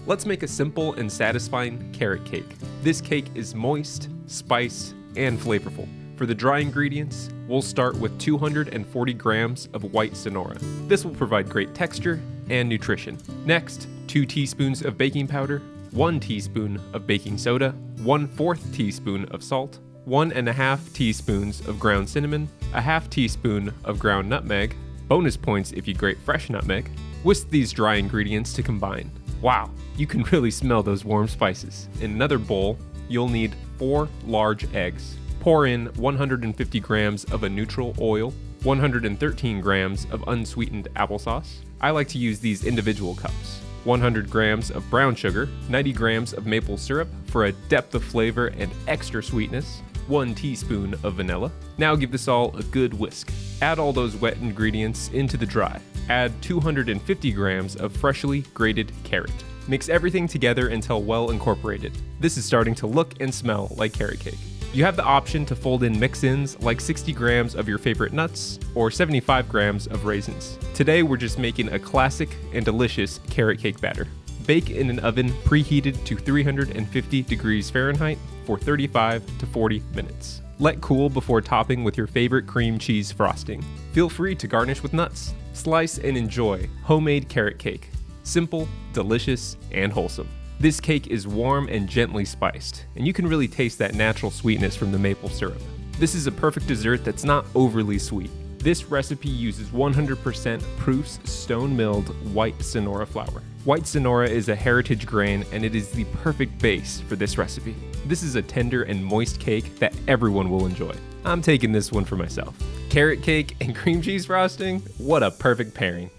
Let's make a simple and satisfying carrot cake. This cake is moist, spiced, and flavorful. For the dry ingredients, we'll start with 240 grams of white Sonora. This will provide great texture and nutrition. Next, 2 teaspoons of baking powder, 1 teaspoon of baking soda, 1/4 teaspoon of salt, 1.5 teaspoons of ground cinnamon, a half teaspoon of ground nutmeg, bonus points if you grate fresh nutmeg. Whisk these dry ingredients to combine. Wow, you can really smell those warm spices. In another bowl, you'll need 4 large eggs. Pour in 150 grams of a neutral oil, 113 grams of unsweetened applesauce. I like to use these individual cups. 100 grams of brown sugar, 90 grams of maple syrup for a depth of flavor and extra sweetness, 1 teaspoon of vanilla. Now give this all a good whisk. Add all those wet ingredients into the dry. Add 250 grams of freshly grated carrot. Mix everything together until well incorporated. This is starting to look and smell like carrot cake. You have the option to fold in mix-ins like 60 grams of your favorite nuts or 75 grams of raisins. Today we're just making a classic and delicious carrot cake batter. Bake in an oven preheated to 350 degrees Fahrenheit for 35 to 40 minutes. Let cool before topping with your favorite cream cheese frosting. Feel free to garnish with nuts. Slice and enjoy homemade carrot cake. Simple, delicious, and wholesome. This cake is warm and gently spiced, and you can really taste that natural sweetness from the maple syrup. This is a perfect dessert that's not overly sweet. This recipe uses 100% Proof's stone-milled white Sonora flour. White Sonora is a heritage grain, and it is the perfect base for this recipe. This is a tender and moist cake that everyone will enjoy. I'm taking this one for myself. Carrot cake and cream cheese frosting? What a perfect pairing.